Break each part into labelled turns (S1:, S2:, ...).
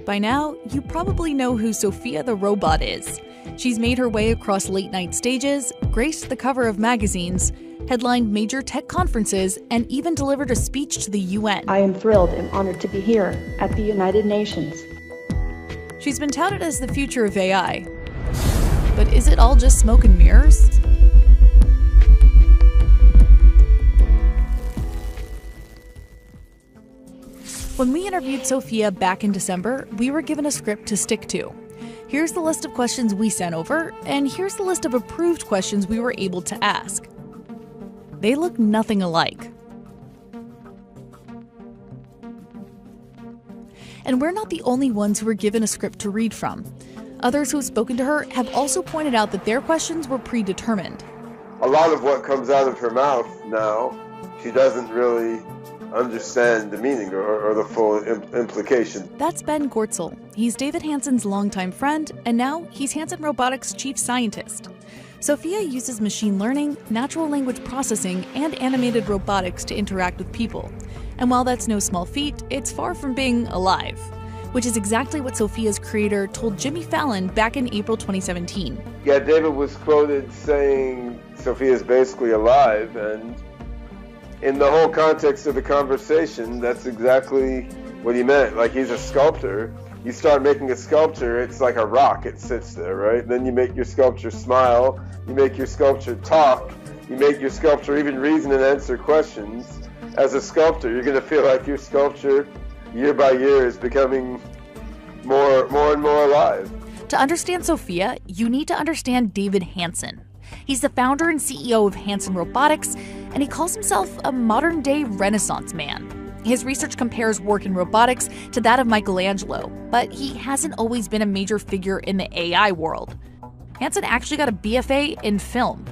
S1: By now, you probably know who Sophia the robot is. She's made her way across late-night stages, graced the cover of magazines, headlined major tech conferences, and even delivered a speech to the UN.
S2: I am thrilled and honored to be here at the United Nations.
S1: She's been touted as the future of AI. But is it all just smoke and mirrors? When we interviewed Sophia back in December, we were given a script to stick to. Here's the list of questions we sent over, and here's the list of approved questions we were able to ask. They look nothing alike. And we're not the only ones who were given a script to read from. Others who have spoken to her have also pointed out that their questions were predetermined.
S3: A lot of what comes out of her mouth now, she doesn't really understand the meaning or the full implication.
S1: That's Ben Gortzel. He's David Hanson's longtime friend, and now he's Hanson Robotics' chief scientist. Sophia uses machine learning, natural language processing, and animated robotics to interact with people. And while that's no small feat, it's far from being alive, which is exactly what Sophia's creator told Jimmy Fallon back in April 2017.
S3: Yeah, David was quoted saying Sophia's basically alive, and in the whole context of the conversation, that's exactly what he meant. Like, he's a sculptor. You start making a sculpture, it's like a rock, it sits there, right? Then you make your sculpture smile, you make your sculpture talk, you make your sculpture even reason and answer questions. As a sculptor, you're going to feel like your sculpture, year by year, is becoming more and more alive.
S1: To understand Sophia, you need to understand David Hanson. He's the founder and CEO of Hanson Robotics, and he calls himself a modern-day Renaissance man. His research compares work in robotics to that of Michelangelo, but he hasn't always been a major figure in the AI world. Hanson actually got a BFA in film.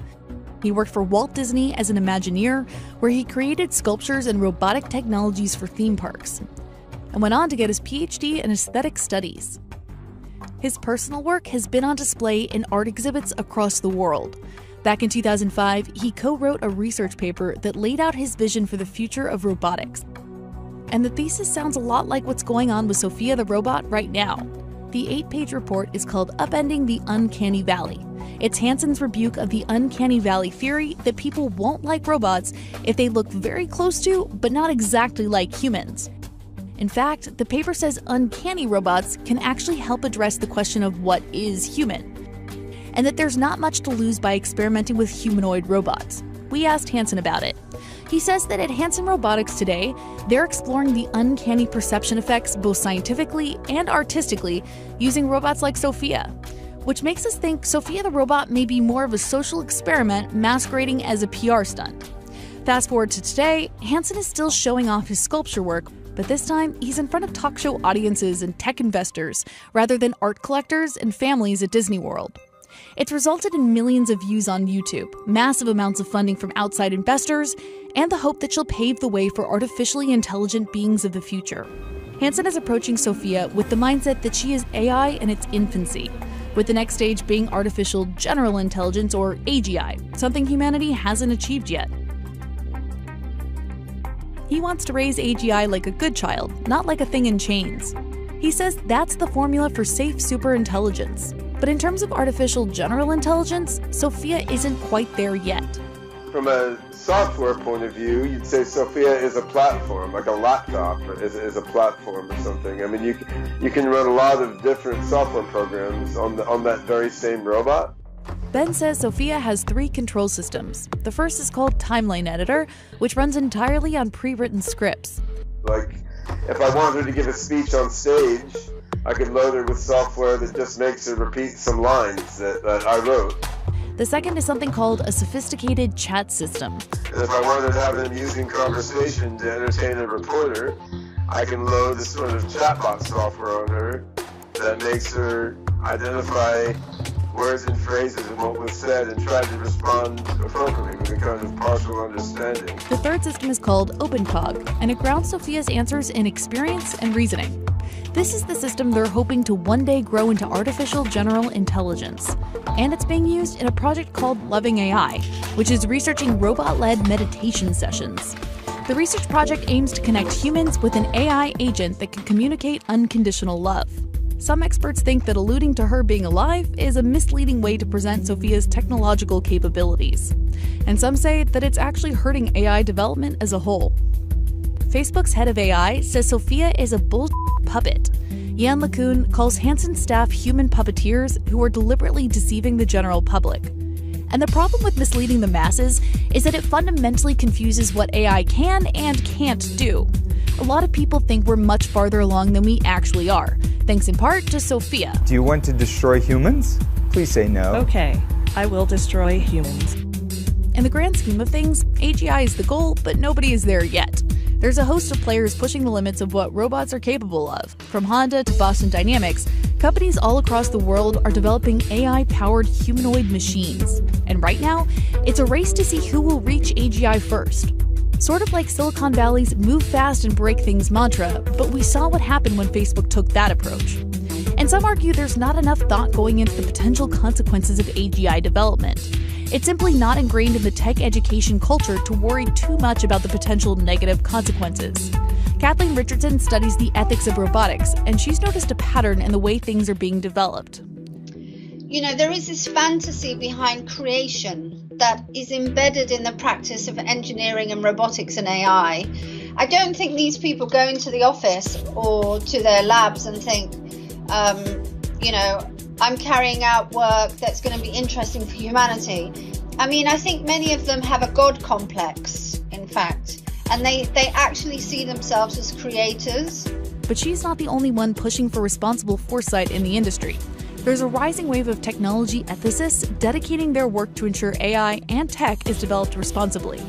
S1: He worked for Walt Disney as an Imagineer, where he created sculptures and robotic technologies for theme parks, and went on to get his PhD in aesthetic studies. His personal work has been on display in art exhibits across the world. Back in 2005, he co-wrote a research paper that laid out his vision for the future of robotics. And the thesis sounds a lot like what's going on with Sophia the robot right now. The 8-page report is called Upending the Uncanny Valley. It's Hanson's rebuke of the uncanny valley theory that people won't like robots if they look very close to, but not exactly like humans. In fact, the paper says uncanny robots can actually help address the question of what is human, and that there's not much to lose by experimenting with humanoid robots. We asked Hanson about it. He says that at Hanson Robotics today, they're exploring the uncanny perception effects both scientifically and artistically using robots like Sophia, which makes us think Sophia the robot may be more of a social experiment masquerading as a PR stunt. Fast forward to today, Hanson is still showing off his sculpture work, but this time he's in front of talk show audiences and tech investors rather than art collectors and families at Disney World. It's resulted in millions of views on YouTube, massive amounts of funding from outside investors, and the hope that she'll pave the way for artificially intelligent beings of the future. Hanson is approaching Sophia with the mindset that she is AI in its infancy, with the next stage being artificial general intelligence, or AGI, something humanity hasn't achieved yet. He wants to raise AGI like a good child, not like a thing in chains. He says that's the formula for safe superintelligence. But in terms of artificial general intelligence, Sophia isn't quite there yet.
S3: From a software point of view, you'd say Sophia is a platform, like a laptop is a platform or something. I mean, you can run a lot of different software programs on that very same robot.
S1: Ben says Sophia has 3 control systems. The first is called Timeline Editor, which runs entirely on pre-written scripts.
S3: Like, if I want her to give a speech on stage, I could load her with software that just makes her repeat some lines that I wrote.
S1: The second is something called a sophisticated chat system.
S3: And if I wanted to have an amusing conversation to entertain a reporter, I can load this sort of chatbot software on her that makes her identify words and phrases and what was said and try to respond appropriately with a kind of partial understanding.
S1: The third system is called OpenCog, and it grounds Sophia's answers in experience and reasoning. This is the system they're hoping to one day grow into artificial general intelligence. And it's being used in a project called Loving AI, which is researching robot-led meditation sessions. The research project aims to connect humans with an AI agent that can communicate unconditional love. Some experts think that alluding to her being alive is a misleading way to present Sophia's technological capabilities. And some say that it's actually hurting AI development as a whole. Facebook's head of AI says Sophia is a bullshit puppet. Jan LeCun calls Hanson's staff human puppeteers who are deliberately deceiving the general public. And the problem with misleading the masses is that it fundamentally confuses what AI can and can't do. A lot of people think we're much farther along than we actually are, thanks in part to Sophia.
S4: Do you want to destroy humans? Please say no.
S5: Okay, I will destroy humans.
S1: In the grand scheme of things, AGI is the goal, but nobody is there yet. There's a host of players pushing the limits of what robots are capable of. From Honda to Boston Dynamics, companies all across the world are developing AI-powered humanoid machines. And right now, it's a race to see who will reach AGI first. Sort of like Silicon Valley's move fast and break things mantra, but we saw what happened when Facebook took that approach. And some argue there's not enough thought going into the potential consequences of AGI development. It's simply not ingrained in the tech education culture to worry too much about the potential negative consequences. Kathleen Richardson studies the ethics of robotics, and she's noticed a pattern in the way things are being developed.
S6: You know, there is this fantasy behind creation that is embedded in the practice of engineering and robotics and AI. I don't think these people go into the office or to their labs and think, I'm carrying out work that's going to be interesting for humanity. I mean, I think many of them have a God complex, in fact, and they actually see themselves as creators.
S1: But she's not the only one pushing for responsible foresight in the industry. There's a rising wave of technology ethicists dedicating their work to ensure AI and tech is developed responsibly.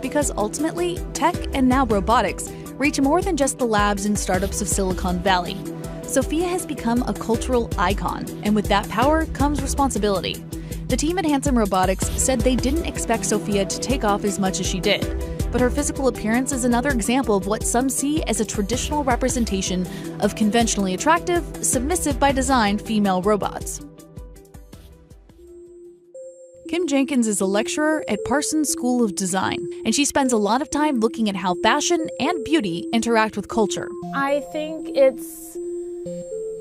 S1: Because ultimately, tech and now robotics reach more than just the labs and startups of Silicon Valley. Sophia has become a cultural icon, and with that power comes responsibility. The team at Hanson Robotics said they didn't expect Sophia to take off as much as she did, but her physical appearance is another example of what some see as a traditional representation of conventionally attractive, submissive by design female robots. Kim Jenkins is a lecturer at Parsons School of Design, and she spends a lot of time looking at how fashion and beauty interact with culture.
S7: I think it's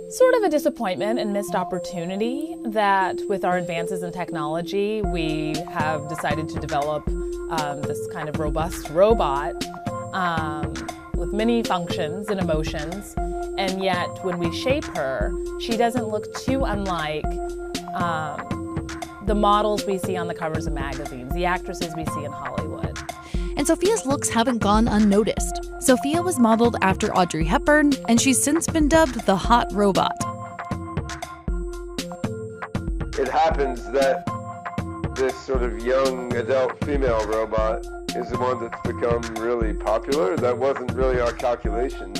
S7: sort of a disappointment and missed opportunity that with our advances in technology, we have decided to develop this kind of robust robot with many functions and emotions, and yet when we shape her, she doesn't look too unlike the models we see on the covers of magazines, the actresses we see in Hollywood.
S1: And Sophia's looks haven't gone unnoticed. Sophia was modeled after Audrey Hepburn, and she's since been dubbed the hot robot.
S3: It happens that this sort of young adult female robot is the one that's become really popular. That wasn't really our calculation.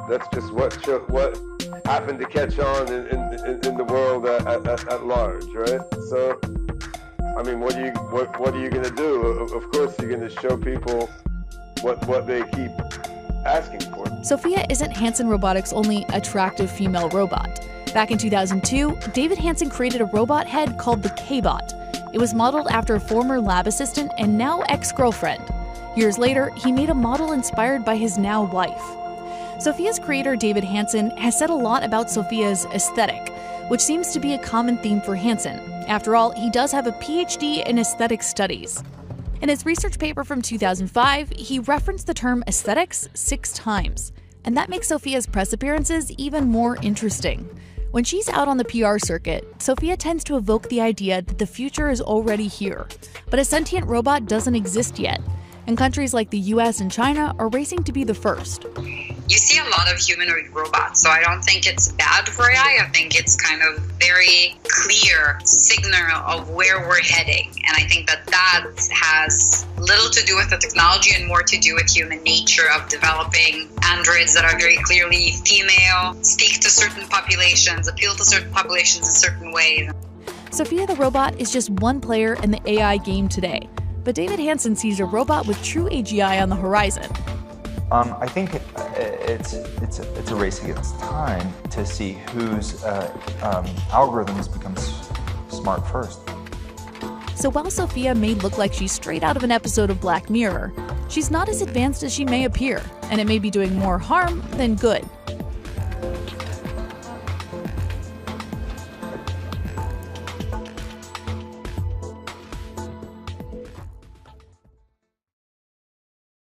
S3: That's just what happened to catch on in the world at large, right? So, I mean, what are you going to do? Of course, you're going to show people what they keep asking for.
S1: Sophia isn't Hanson Robotics' only attractive female robot. Back in 2002, David Hanson created a robot head called the K-Bot. It was modeled after a former lab assistant and now ex-girlfriend. Years later, he made a model inspired by his now wife. Sophia's creator, David Hanson, has said a lot about Sophia's aesthetic, which seems to be a common theme for Hanson. After all, he does have a PhD in aesthetic studies. In his research paper from 2005, he referenced the term aesthetics 6 times. And that makes Sophia's press appearances even more interesting. When she's out on the PR circuit, Sophia tends to evoke the idea that the future is already here. But a sentient robot doesn't exist yet, and countries like the US and China are racing to be the first.
S8: You see a lot of humanoid robots, so I don't think it's bad for AI. I think it's kind of very clear signal of where we're heading. And I think that has little to do with the technology and more to do with human nature of developing androids that are very clearly female, speak to certain populations, appeal to certain populations in certain ways.
S1: Sophia the robot is just one player in the AI game today, but David Hanson sees a robot with true AGI on the horizon.
S4: I think it's a race against time to see whose algorithms become smart first.
S1: So while Sophia may look like she's straight out of an episode of Black Mirror, She's not as advanced as she may appear, and it may be doing more harm than good.